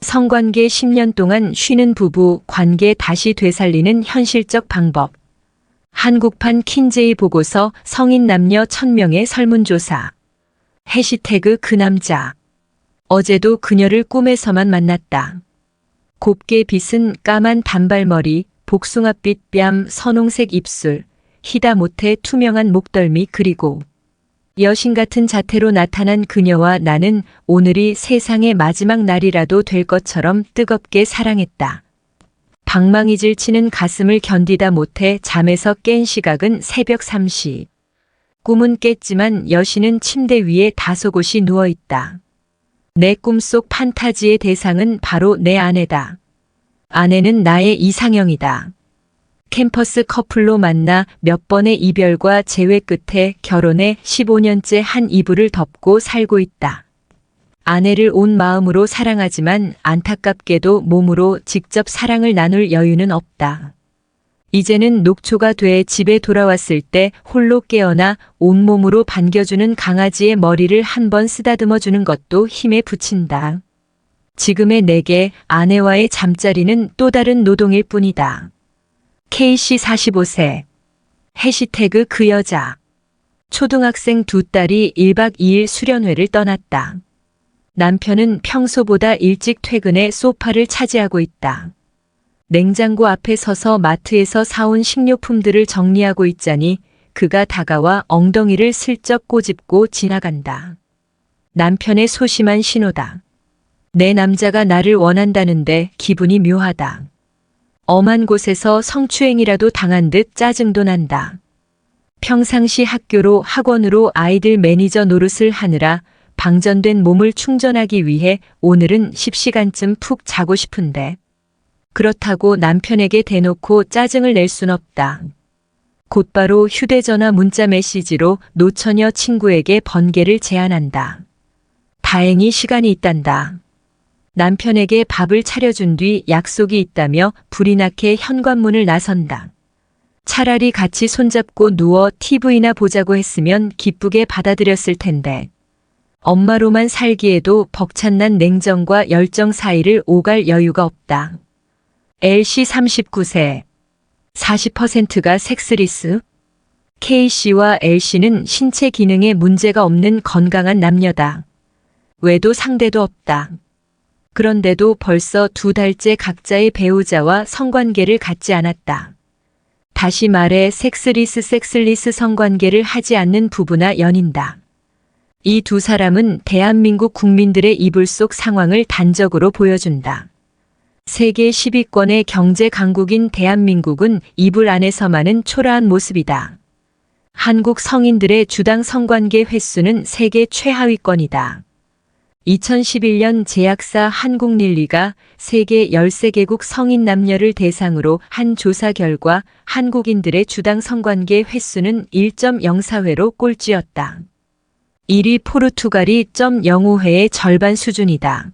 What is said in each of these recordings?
성관계 10년 동안 쉬는 부부 관계 다시 되살리는 현실적 방법. 한국판 킨제이 보고서 성인 남녀 1000명의 설문조사. 해시태그 그 남자. 어제도 그녀를 꿈에서만 만났다. 곱게 빗은 까만 단발머리, 복숭아빛 뺨, 선홍색 입술, 희다 못해 투명한 목덜미 그리고 여신 같은 자태로 나타난 그녀와 나는 오늘이 세상의 마지막 날이라도 될 것처럼 뜨겁게 사랑했다. 방망이질 치는 가슴을 견디다 못해 잠에서 깬 시각은 새벽 3시. 꿈은 깼지만 여신은 침대 위에 다소곳이 누워있다. 내 꿈속 판타지의 대상은 바로 내 아내다. 아내는 나의 이상형이다. 캠퍼스 커플로 만나 몇 번의 이별과 재회 끝에 결혼해 15년째 한 이불을 덮고 살고 있다. 아내를 온 마음으로 사랑하지만 안타깝게도 몸으로 직접 사랑을 나눌 여유는 없다. 이제는 녹초가 돼 집에 돌아왔을 때 홀로 깨어나 온몸으로 반겨주는 강아지의 머리를 한번 쓰다듬어주는 것도 힘에 부친다. 지금의 내게 아내와의 잠자리는 또 다른 노동일 뿐이다. K씨 45세. 해시태그 그 여자. 초등학생 두 딸이 1박 2일 수련회를 떠났다. 남편은 평소보다 일찍 퇴근해 소파를 차지하고 있다. 냉장고 앞에 서서 마트에서 사온 식료품들을 정리하고 있자니 그가 다가와 엉덩이를 슬쩍 꼬집고 지나간다. 남편의 소심한 신호다. 내 남자가 나를 원한다는데 기분이 묘하다. 엄한 곳에서 성추행이라도 당한 듯 짜증도 난다. 평상시 학교로 학원으로 아이들 매니저 노릇을 하느라 방전된 몸을 충전하기 위해 오늘은 10시간쯤 푹 자고 싶은데 그렇다고 남편에게 대놓고 짜증을 낼 순 없다. 곧바로 휴대전화 문자 메시지로 노처녀 친구에게 번개를 제안한다. 다행히 시간이 있단다. 남편에게 밥을 차려준 뒤 약속이 있다며 불이 나게 현관문을 나선다. 차라리 같이 손잡고 누워 TV나 보자고 했으면 기쁘게 받아들였을 텐데. 엄마로만 살기에도 벅찬난 냉정과 열정 사이를 오갈 여유가 없다. L씨 39세. 40%가 섹스리스. K씨와 L씨는 신체 기능에 문제가 없는 건강한 남녀다. 외도 상대도 없다. 그런데도 벌써 2달째 각자의 배우자와 성관계를 갖지 않았다. 다시 말해 섹스리스 성관계를 하지 않는 부부나 연인다. 이 두 사람은 대한민국 국민들의 이불 속 상황을 단적으로 보여준다. 세계 10위권의 경제 강국인 대한민국은 이불 안에서만은 초라한 모습이다. 한국 성인들의 주당 성관계 횟수는 세계 최하위권이다. 2011년 제약사 한국릴리가 세계 13개국 성인 남녀를 대상으로 한 조사 결과 한국인들의 주당 성관계 횟수는 1.04회로 꼴찌였다. 1위 포르투갈이 0.05회의 절반 수준이다.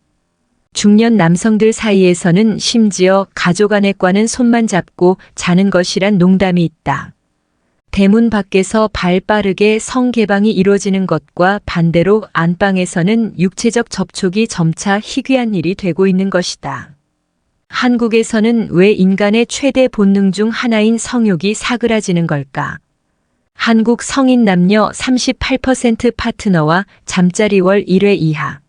중년 남성들 사이에서는 심지어 가족 안에과는 손만 잡고 자는 것이란 농담이 있다. 대문 밖에서 발 빠르게 성개방이 이루어지는 것과 반대로 안방에서는 육체적 접촉이 점차 희귀한 일이 되고 있는 것이다. 한국에서는 왜 인간의 최대 본능 중 하나인 성욕이 사그라지는 걸까? 한국 성인 남녀 38% 파트너와 잠자리 월 1회 이하.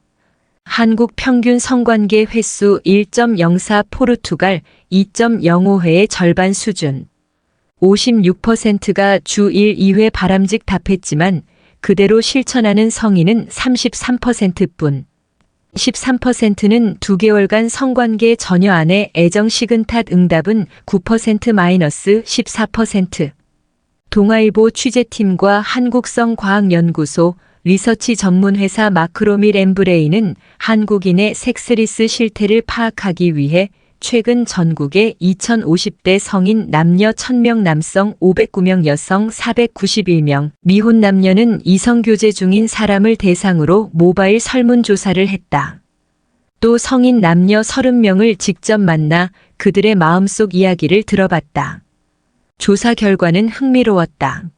한국 평균 성관계 횟수 1.04 포르투갈 2.05회의 절반 수준. 56%가 주 1, 2회 바람직 답했지만 그대로 실천하는 성인은 33%뿐. 13%는 2개월간 성관계 전혀 안 해 애정 식은 탓 응답은 9%-14%. 동아일보 취재팀과 한국성과학연구소 리서치 전문회사 마크로밀 엠브레인은 한국인의 섹스리스 실태를 파악하기 위해 최근 전국의 2050대 성인 남녀 1000명, 남성 509명, 여성 491명, 미혼 남녀는 이성교제 중인 사람을 대상으로 모바일 설문조사를 했다. 또 성인 남녀 30명을 직접 만나 그들의 마음속 이야기를 들어봤다. 조사 결과는 흥미로웠다.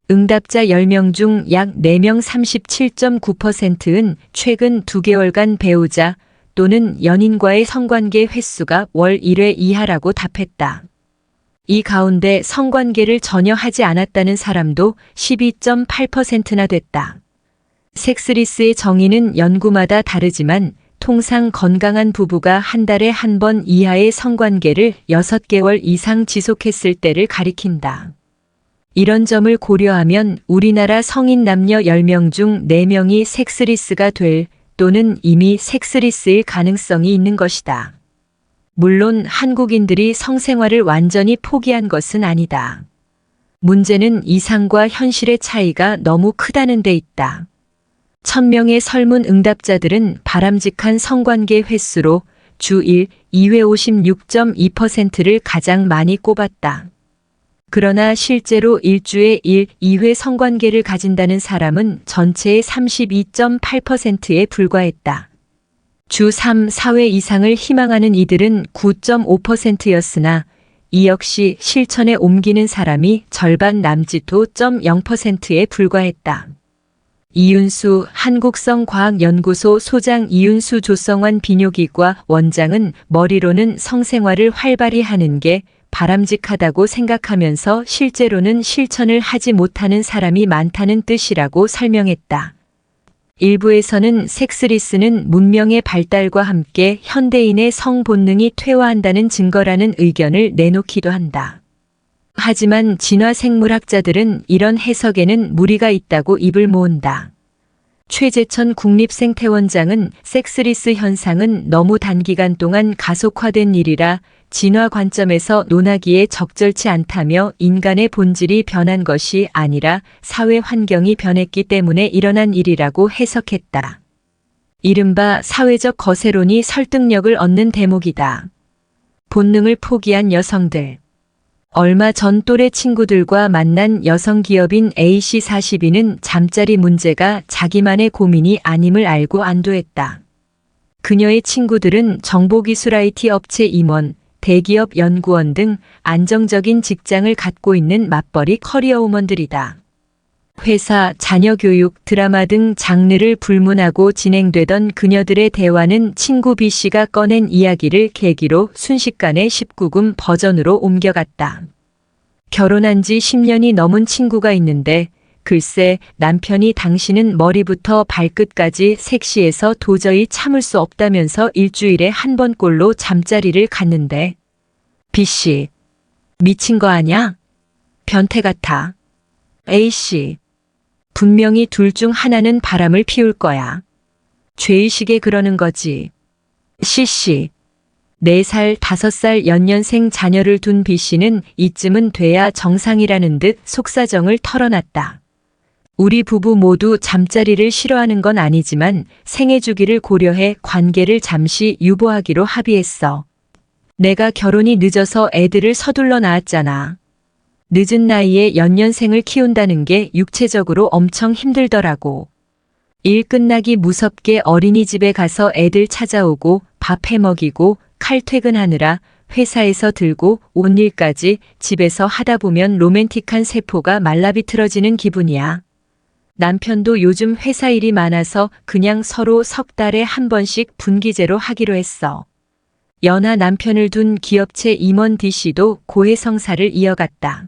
응답자 10명 중 약 4명 37.9%는 최근 2개월간 배우자, 또는 연인과의 성관계 횟수가 월 1회 이하라고 답했다. 이 가운데 성관계를 전혀 하지 않았다는 사람도 12.8%나 됐다. 섹스리스의 정의는 연구마다 다르지만 통상 건강한 부부가 한 달에 한 번 이하의 성관계를 6개월 이상 지속했을 때를 가리킨다. 이런 점을 고려하면 우리나라 성인 남녀 10명 중 4명이 섹스리스가 될 또는 이미 섹스리스일 가능성이 있는 것이다. 물론 한국인들이 성생활을 완전히 포기한 것은 아니다. 문제는 이상과 현실의 차이가 너무 크다는 데 있다. 1000명의 설문 응답자들은 바람직한 성관계 횟수로 주 1, 2회 56.2%를 가장 많이 꼽았다. 그러나 실제로 일주에 1, 2회 성관계를 가진다는 사람은 전체의 32.8%에 불과했다. 주 3, 4회 이상을 희망하는 이들은 9.5%였으나 이 역시 실천에 옮기는 사람이 절반 남짓도 0.0%에 불과했다. 이윤수 한국성과학연구소 소장 이윤수 조성환 비뇨기과 원장은 머리로는 성생활을 활발히 하는 게 바람직하다고 생각하면서 실제로는 실천을 하지 못하는 사람이 많다는 뜻이라고 설명했다. 일부에서는 섹스리스는 문명의 발달과 함께 현대인의 성 본능이 퇴화한다는 증거라는 의견을 내놓기도 한다. 하지만 진화생물학자들은 이런 해석에는 무리가 있다고 입을 모은다. 최재천 국립생태원장은 섹스리스 현상은 너무 단기간 동안 가속화된 일이라 진화 관점에서 논하기에 적절치 않다며 인간의 본질이 변한 것이 아니라 사회 환경이 변했기 때문에 일어난 일이라고 해석했다. 이른바 사회적 거세론이 설득력을 얻는 대목이다. 본능을 포기한 여성들. 얼마 전 또래 친구들과 만난 여성 기업인 A씨42는 잠자리 문제가 자기만의 고민이 아님을 알고 안도했다. 그녀의 친구들은 정보기술 IT 업체 임원, 대기업 연구원 등 안정적인 직장을 갖고 있는 맞벌이 커리어우먼들이다. 회사, 자녀 교육, 드라마 등 장르를 불문하고 진행되던 그녀들의 대화는 친구 B씨가 꺼낸 이야기를 계기로 순식간에 19금 버전으로 옮겨갔다. 결혼한 지 10년이 넘은 친구가 있는데 글쎄 남편이 당신은 머리부터 발끝까지 섹시해서 도저히 참을 수 없다면서 일주일에 한 번꼴로 잠자리를 갔는데 B씨, 미친 거 아냐? 변태 같아. A씨, 분명히 둘 중 하나는 바람을 피울 거야. 죄의식에 그러는 거지. C씨, 4살, 5살 연년생 자녀를 둔 B씨는 이쯤은 돼야 정상이라는 듯 속사정을 털어놨다. 우리 부부 모두 잠자리를 싫어하는 건 아니지만 생애 주기를 고려해 관계를 잠시 유보하기로 합의했어. 내가 결혼이 늦어서 애들을 서둘러 낳았잖아. 늦은 나이에 연년생을 키운다는 게 육체적으로 엄청 힘들더라고. 일 끝나기 무섭게 어린이집에 가서 애들 찾아오고 밥 해먹이고 칼퇴근하느라 회사에서 들고 온 일까지 집에서 하다 보면 로맨틱한 세포가 말라비틀어지는 기분이야. 남편도 요즘 회사 일이 많아서 그냥 서로 석 달에 한 번씩 분기제로 하기로 했어. 연하 남편을 둔 기업체 임원 D씨도 고해성사를 이어갔다.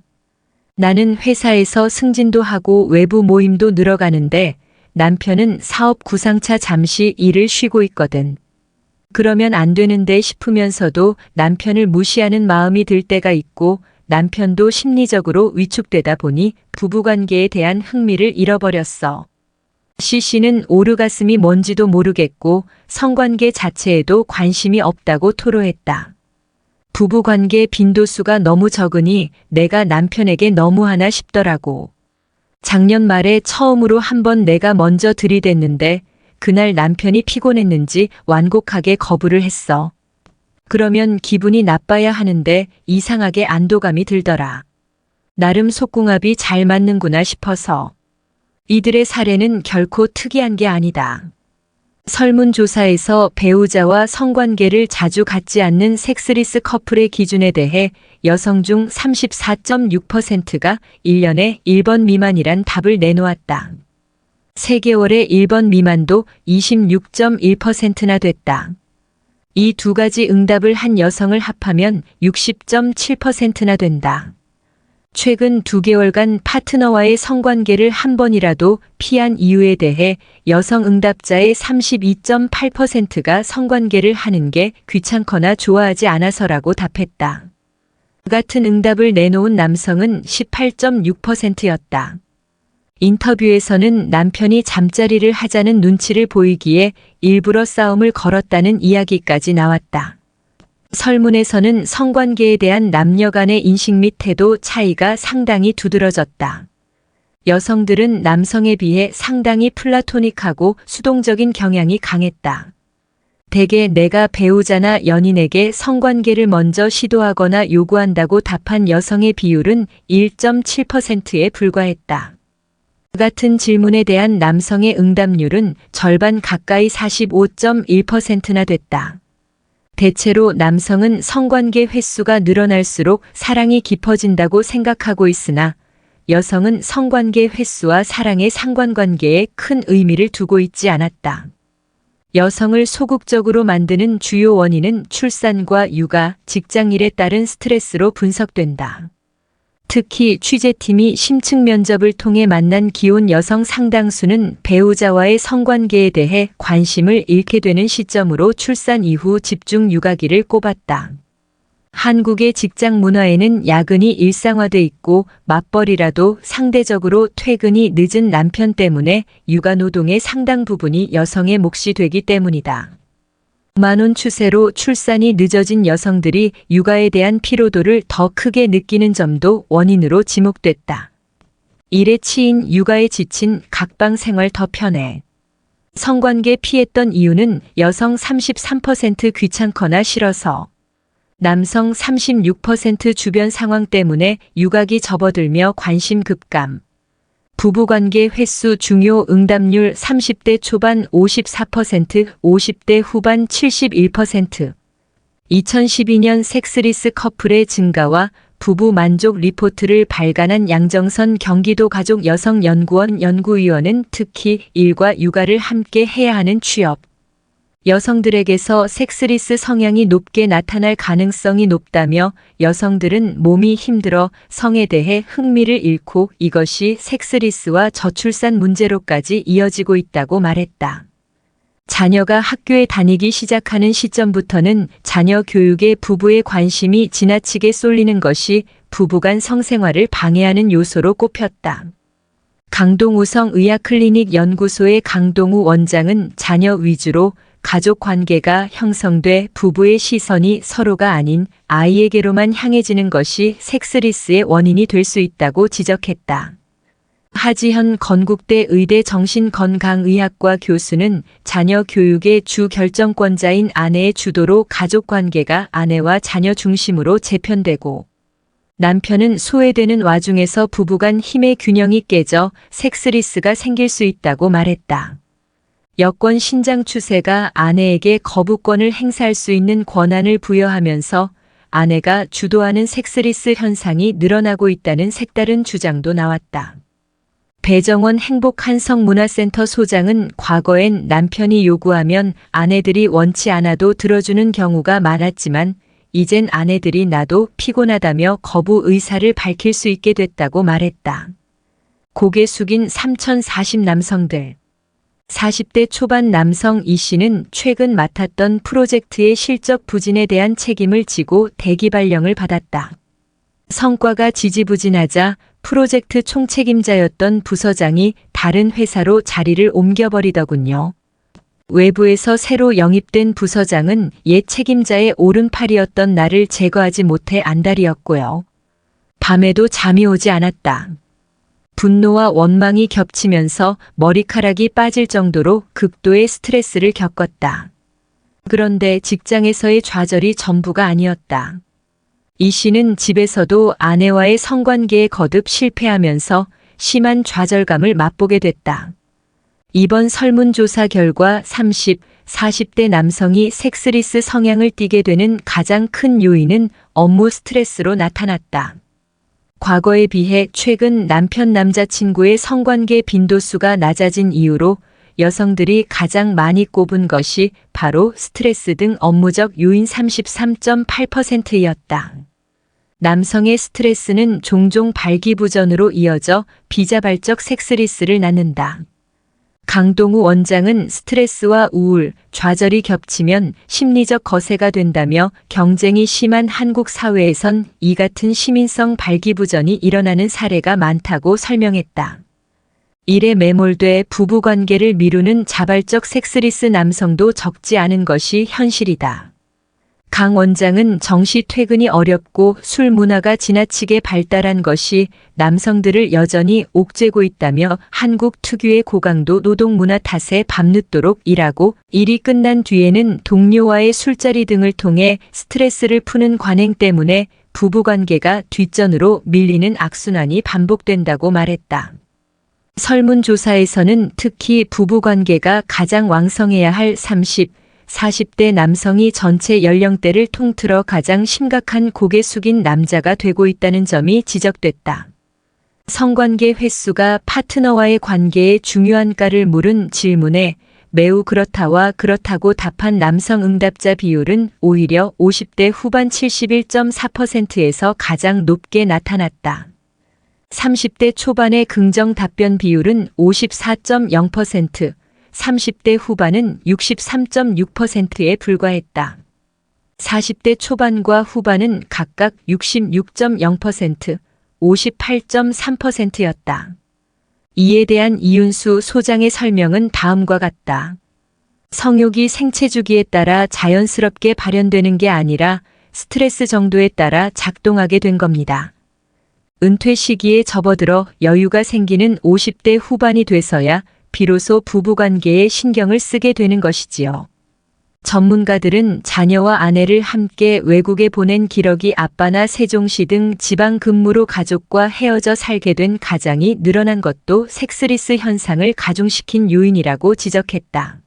나는 회사에서 승진도 하고 외부 모임도 늘어가는데 남편은 사업 구상차 잠시 일을 쉬고 있거든. 그러면 안 되는데 싶으면서도 남편을 무시하는 마음이 들 때가 있고 남편도 심리적으로 위축되다 보니 부부관계에 대한 흥미를 잃어버렸어. C씨는 오르가슴이 뭔지도 모르겠고 성관계 자체에도 관심이 없다고 토로했다. 부부관계 빈도수가 너무 적으니 내가 남편에게 너무하나 싶더라고. 작년 말에 처음으로 한번 내가 먼저 들이댔는데 그날 남편이 피곤했는지 완곡하게 거부를 했어. 그러면 기분이 나빠야 하는데 이상하게 안도감이 들더라. 나름 속궁합이 잘 맞는구나 싶어서. 이들의 사례는 결코 특이한 게 아니다. 설문조사에서 배우자와 성관계를 자주 갖지 않는 섹스리스 커플의 기준에 대해 여성 중 34.6%가 1년에 1번 미만이란 답을 내놓았다. 3개월에 1번 미만도 26.1%나 됐다. 이 두 가지 응답을 한 여성을 합하면 60.7%나 된다. 최근 2개월간 파트너와의 성관계를 한 번이라도 피한 이유에 대해 여성 응답자의 32.8%가 성관계를 하는 게 귀찮거나 좋아하지 않아서라고 답했다. 같은 응답을 내놓은 남성은 18.6%였다. 인터뷰에서는 남편이 잠자리를 하자는 눈치를 보이기에 일부러 싸움을 걸었다는 이야기까지 나왔다. 설문에서는 성관계에 대한 남녀 간의 인식 및 태도 차이가 상당히 두드러졌다. 여성들은 남성에 비해 상당히 플라토닉하고 수동적인 경향이 강했다. 대개 내가 배우자나 연인에게 성관계를 먼저 시도하거나 요구한다고 답한 여성의 비율은 1.7%에 불과했다. 같은 질문에 대한 남성의 응답률은 절반 가까이 45.1%나 됐다. 대체로 남성은 성관계 횟수가 늘어날수록 사랑이 깊어진다고 생각하고 있으나 여성은 성관계 횟수와 사랑의 상관관계에 큰 의미를 두고 있지 않았다. 여성을 소극적으로 만드는 주요 원인은 출산과 육아, 직장일에 따른 스트레스로 분석된다. 특히 취재팀이 심층 면접을 통해 만난 기혼 여성 상당수는 배우자와의 성관계에 대해 관심을 잃게 되는 시점으로 출산 이후 집중 육아기를 꼽았다. 한국의 직장 문화에는 야근이 일상화돼 있고 맞벌이라도 상대적으로 퇴근이 늦은 남편 때문에 육아 노동의 상당 부분이 여성의 몫이 되기 때문이다. 만원 추세로 출산이 늦어진 여성들이 육아에 대한 피로도를 더 크게 느끼는 점도 원인으로 지목됐다. 일에 치인 육아에 지친 각방 생활 더 편해. 성관계 피했던 이유는 여성 33% 귀찮거나 싫어서, 남성 36% 주변 상황 때문에 육아기 접어들며 관심 급감. 부부관계 횟수 중요 응답률 30대 초반 54%, 50대 후반 71%. 2012년 섹스리스 커플의 증가와 부부 만족 리포트를 발간한 양정선 경기도 가족 여성연구원 연구위원은 특히 일과 육아를 함께 해야 하는 취업 여성들에게서 섹스리스 성향이 높게 나타날 가능성이 높다며 여성들은 몸이 힘들어 성에 대해 흥미를 잃고 이것이 섹스리스와 저출산 문제로까지 이어지고 있다고 말했다. 자녀가 학교에 다니기 시작하는 시점부터는 자녀 교육에 부부의 관심이 지나치게 쏠리는 것이 부부간 성생활을 방해하는 요소로 꼽혔다. 강동우 성의학클리닉 연구소의 강동우 원장은 자녀 위주로 가족 관계가 형성돼 부부의 시선이 서로가 아닌 아이에게로만 향해지는 것이 섹스리스의 원인이 될 수 있다고 지적했다. 하지현 건국대 의대 정신건강의학과 교수는 자녀 교육의 주 결정권자인 아내의 주도로 가족 관계가 아내와 자녀 중심으로 재편되고 남편은 소외되는 와중에서 부부간 힘의 균형이 깨져 섹스리스가 생길 수 있다고 말했다. 여권 신장 추세가 아내에게 거부권을 행사할 수 있는 권한을 부여하면서 아내가 주도하는 섹스리스 현상이 늘어나고 있다는 색다른 주장도 나왔다. 배정원 행복한성문화센터 소장은 과거엔 남편이 요구하면 아내들이 원치 않아도 들어주는 경우가 많았지만 이젠 아내들이 나도 피곤하다며 거부 의사를 밝힐 수 있게 됐다고 말했다. 고개 숙인 3040 남성들. 40대 초반 남성 이 씨는 최근 맡았던 프로젝트의 실적 부진에 대한 책임을 지고 대기 발령을 받았다. 성과가 지지부진하자 프로젝트 총책임자였던 부서장이 다른 회사로 자리를 옮겨버리더군요. 외부에서 새로 영입된 부서장은 옛 책임자의 오른팔이었던 나를 제거하지 못해 안달이었고요. 밤에도 잠이 오지 않았다. 분노와 원망이 겹치면서 머리카락이 빠질 정도로 극도의 스트레스를 겪었다. 그런데 직장에서의 좌절이 전부가 아니었다. 이 씨는 집에서도 아내와의 성관계에 거듭 실패하면서 심한 좌절감을 맛보게 됐다. 이번 설문조사 결과 30, 40대 남성이 섹스리스 성향을 띠게 되는 가장 큰 요인은 업무 스트레스로 나타났다. 과거에 비해 최근 남자친구의 성관계 빈도수가 낮아진 이유로 여성들이 가장 많이 꼽은 것이 바로 스트레스 등 업무적 요인 33.8%였다. 남성의 스트레스는 종종 발기부전으로 이어져 비자발적 섹스리스를 낳는다. 강동우 원장은 스트레스와 우울, 좌절이 겹치면 심리적 거세가 된다며 경쟁이 심한 한국 사회에선 이 같은 시민성 발기부전이 일어나는 사례가 많다고 설명했다. 일에 매몰돼 부부관계를 미루는 자발적 섹스리스 남성도 적지 않은 것이 현실이다. 강 원장은 정시 퇴근이 어렵고 술 문화가 지나치게 발달한 것이 남성들을 여전히 옥죄고 있다며 한국 특유의 고강도 노동 문화 탓에 밤늦도록 일하고 일이 끝난 뒤에는 동료와의 술자리 등을 통해 스트레스를 푸는 관행 때문에 부부관계가 뒷전으로 밀리는 악순환이 반복된다고 말했다. 설문조사에서는 특히 부부관계가 가장 왕성해야 할 30, 40대 남성이 전체 연령대를 통틀어 가장 심각한 고개 숙인 남자가 되고 있다는 점이 지적됐다. 성관계 횟수가 파트너와의 관계에 중요한가를 물은 질문에 매우 그렇다와 그렇다고 답한 남성 응답자 비율은 오히려 50대 후반 71.4%에서 가장 높게 나타났다. 30대 초반의 긍정 답변 비율은 54.0%, 30대 후반은 63.6%에 불과했다. 40대 초반과 후반은 각각 66.0%, 58.3%였다. 이에 대한 이윤수 소장의 설명은 다음과 같다. 성욕이 생체 주기에 따라 자연스럽게 발현되는 게 아니라 스트레스 정도에 따라 작동하게 된 겁니다. 은퇴 시기에 접어들어 여유가 생기는 50대 후반이 돼서야 비로소 부부관계에 신경을 쓰게 되는 것이지요. 전문가들은 자녀와 아내를 함께 외국에 보낸 기러기 아빠나 세종시 등 지방 근무로 가족과 헤어져 살게 된 가장이 늘어난 것도 섹스리스 현상을 가중시킨 요인이라고 지적했다.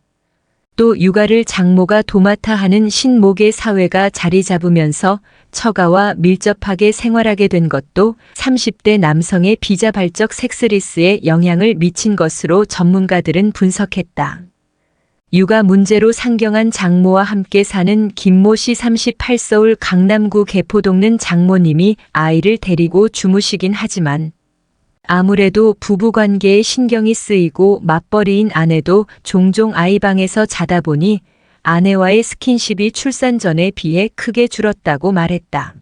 또 육아를 장모가 도맡아 하는 신모계 사회가 자리 잡으면서 처가와 밀접하게 생활하게 된 것도 30대 남성의 비자발적 섹스리스에 영향을 미친 것으로 전문가들은 분석했다. 육아 문제로 상경한 장모와 함께 사는 김모 씨 38 서울 강남구 개포동는 장모님이 아이를 데리고 주무시긴 하지만 아무래도 부부관계에 신경이 쓰이고 맞벌이인 아내도 종종 아이 방에서 자다 보니 아내와의 스킨십이 출산 전에 비해 크게 줄었다고 말했다.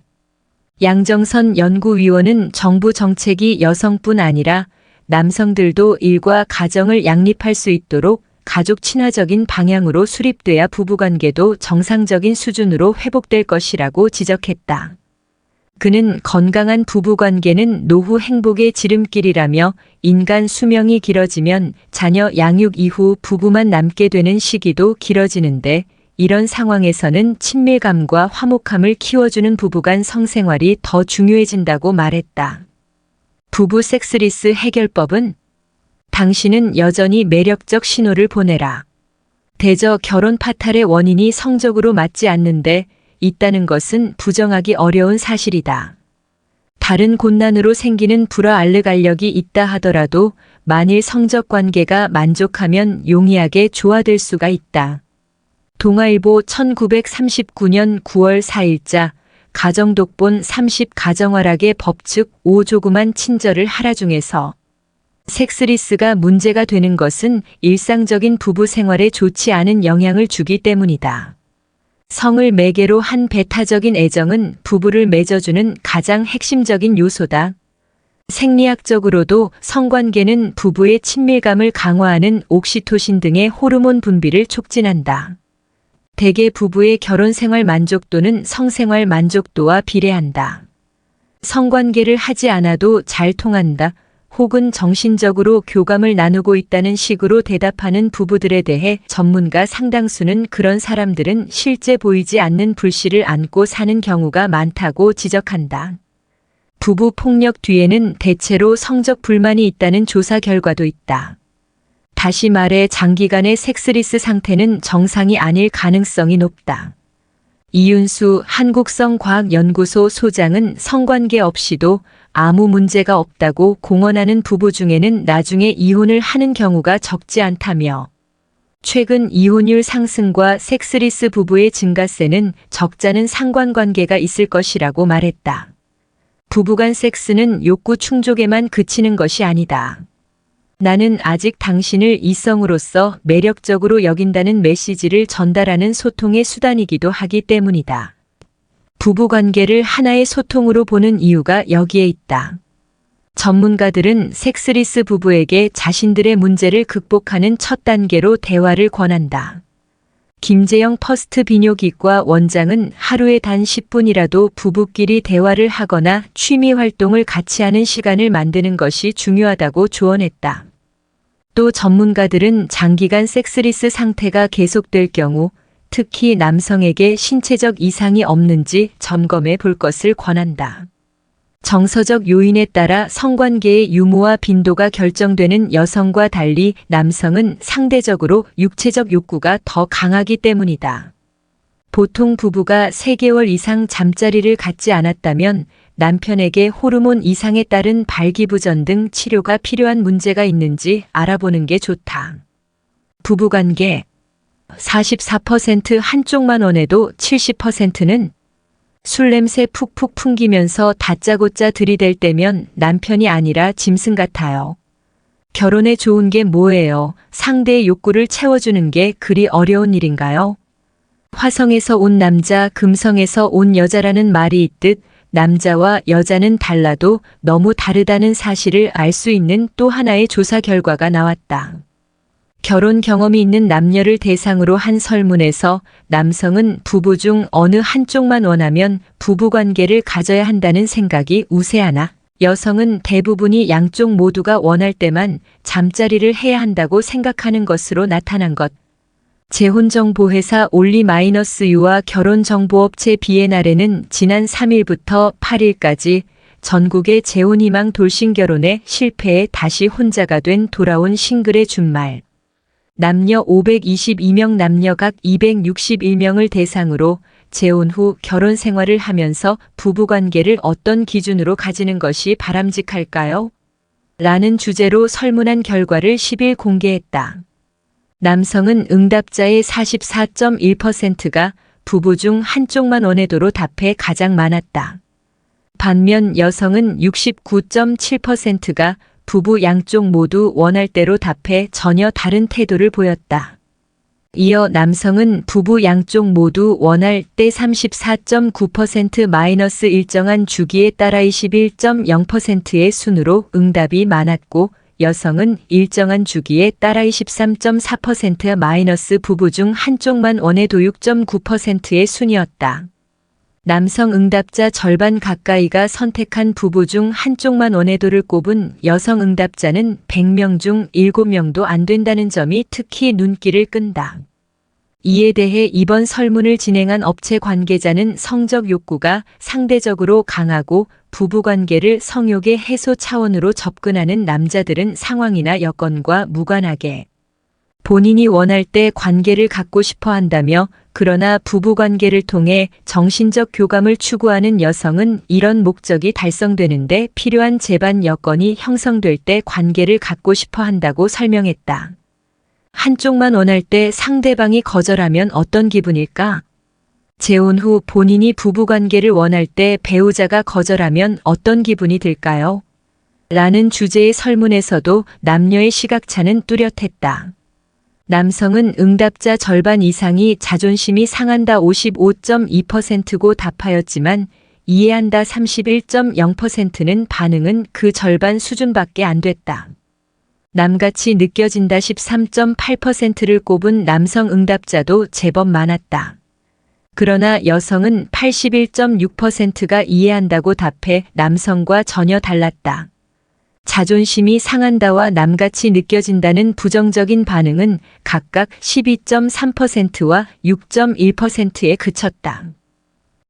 양정선 연구위원은 정부 정책이 여성뿐 아니라 남성들도 일과 가정을 양립할 수 있도록 가족 친화적인 방향으로 수립돼야 부부관계도 정상적인 수준으로 회복될 것이라고 지적했다. 그는 건강한 부부관계는 노후 행복의 지름길이라며 인간 수명이 길어지면 자녀 양육 이후 부부만 남게 되는 시기도 길어지는데 이런 상황에서는 친밀감과 화목함을 키워주는 부부간 성생활이 더 중요해진다고 말했다. 부부 섹스리스 해결법은 당신은 여전히 매력적 신호를 보내라. 대저 결혼 파탈의 원인이 성적으로 맞지 않는데 있다는 것은 부정하기 어려운 사실이다. 다른 곤란으로 생기는 불화알르 알력이 있다 하더라도 만일 성적 관계가 만족하면 용이하게 조화될 수가 있다. 동아일보 1939년 9월 4일자 가정독본 30 가정활학의 법칙 5 조그만 친절을 하라 중에서 섹스리스가 문제가 되는 것은 일상적인 부부 생활에 좋지 않은 영향을 주기 때문이다. 성을 매개로 한 배타적인 애정은 부부를 맺어주는 가장 핵심적인 요소다. 생리학적으로도 성관계는 부부의 친밀감을 강화하는 옥시토신 등의 호르몬 분비를 촉진한다. 대개 부부의 결혼 생활 만족도는 성생활 만족도와 비례한다. 성관계를 하지 않아도 잘 통한다. 혹은 정신적으로 교감을 나누고 있다는 식으로 대답하는 부부들에 대해 전문가 상당수는 그런 사람들은 실제 보이지 않는 불씨를 안고 사는 경우가 많다고 지적한다. 부부 폭력 뒤에는 대체로 성적 불만이 있다는 조사 결과도 있다. 다시 말해 장기간의 섹스리스 상태는 정상이 아닐 가능성이 높다. 이윤수 한국성과학연구소 소장은 성관계 없이도 아무 문제가 없다고 공언하는 부부 중에는 나중에 이혼을 하는 경우가 적지 않다며 최근 이혼율 상승과 섹스리스 부부의 증가세는 적잖은 상관관계가 있을 것이라고 말했다. 부부간 섹스는 욕구 충족에만 그치는 것이 아니다. 나는 아직 당신을 이성으로서 매력적으로 여긴다는 메시지를 전달하는 소통의 수단이기도 하기 때문이다. 부부관계를 하나의 소통으로 보는 이유가 여기에 있다. 전문가들은 섹스리스 부부에게 자신들의 문제를 극복하는 첫 단계로 대화를 권한다. 김재영 퍼스트 비뇨기과 원장은 하루에 단 10분이라도 부부끼리 대화를 하거나 취미 활동을 같이 하는 시간을 만드는 것이 중요하다고 조언했다. 또 전문가들은 장기간 섹스리스 상태가 계속될 경우 특히 남성에게 신체적 이상이 없는지 점검해 볼 것을 권한다. 정서적 요인에 따라 성관계의 유무와 빈도가 결정되는 여성과 달리 남성은 상대적으로 육체적 욕구가 더 강하기 때문이다. 보통 부부가 3개월 이상 잠자리를 갖지 않았다면 남편에게 호르몬 이상에 따른 발기부전 등 치료가 필요한 문제가 있는지 알아보는 게 좋다. 부부관계 44% 한쪽만 원해도 70%는 술 냄새 푹푹 풍기면서 다짜고짜 들이댈 때면 남편이 아니라 짐승 같아요. 결혼에 좋은 게 뭐예요? 상대의 욕구를 채워주는 게 그리 어려운 일인가요? 화성에서 온 남자, 금성에서 온 여자라는 말이 있듯 남자와 여자는 달라도 너무 다르다는 사실을 알 수 있는 또 하나의 조사 결과가 나왔다. 결혼 경험이 있는 남녀를 대상으로 한 설문에서 남성은 부부 중 어느 한쪽만 원하면 부부관계를 가져야 한다는 생각이 우세하나 여성은 대부분이 양쪽 모두가 원할 때만 잠자리를 해야 한다고 생각하는 것으로 나타난 것. 재혼정보회사 올리-유와 결혼정보업체 비에날에는 지난 3일부터 8일까지 전국의 재혼희망 돌싱결혼에 실패해 다시 혼자가 된 돌아온 싱글의 준말. 남녀 522명 남녀 각 261명을 대상으로 재혼 후 결혼 생활을 하면서 부부관계를 어떤 기준으로 가지는 것이 바람직할까요? 라는 주제로 설문한 결과를 10일 공개했다. 남성은 응답자의 44.1%가 부부 중 한쪽만 원해도로 답해 가장 많았다. 반면 여성은 69.7%가 부부 양쪽 모두 원할 대로 답해 전혀 다른 태도를 보였다. 이어 남성은 부부 양쪽 모두 원할 때 34.9% 일정한 주기에 따라 21.0%의 순으로 응답이 많았고 여성은 일정한 주기에 따라 23.4% 부부 중 한쪽만 원해도 6.9%의 순이었다. 남성 응답자 절반 가까이가 선택한 부부 중 한쪽만 원해도를 꼽은 여성 응답자는 100명 중 7명도 안 된다는 점이 특히 눈길을 끈다. 이에 대해 이번 설문을 진행한 업체 관계자는 성적 욕구가 상대적으로 강하고 부부관계를 성욕의 해소 차원으로 접근하는 남자들은 상황이나 여건과 무관하게 본인이 원할 때 관계를 갖고 싶어 한다며 그러나 부부관계를 통해 정신적 교감을 추구하는 여성은 이런 목적이 달성되는데 필요한 제반 여건이 형성될 때 관계를 갖고 싶어 한다고 설명했다. 한쪽만 원할 때 상대방이 거절하면 어떤 기분일까? 재혼 후 본인이 부부관계를 원할 때 배우자가 거절하면 어떤 기분이 들까요? 라는 주제의 설문에서도 남녀의 시각차는 뚜렷했다. 남성은 응답자 절반 이상이 자존심이 상한다 55.2%고 답하였지만 이해한다 31.0%는 반응은 그 절반 수준밖에 안 됐다. 남같이 느껴진다 13.8%를 꼽은 남성 응답자도 제법 많았다. 그러나 여성은 81.6%가 이해한다고 답해 남성과 전혀 달랐다. 자존심이 상한다와 남같이 느껴진다는 부정적인 반응은 각각 12.3%와 6.1%에 그쳤다.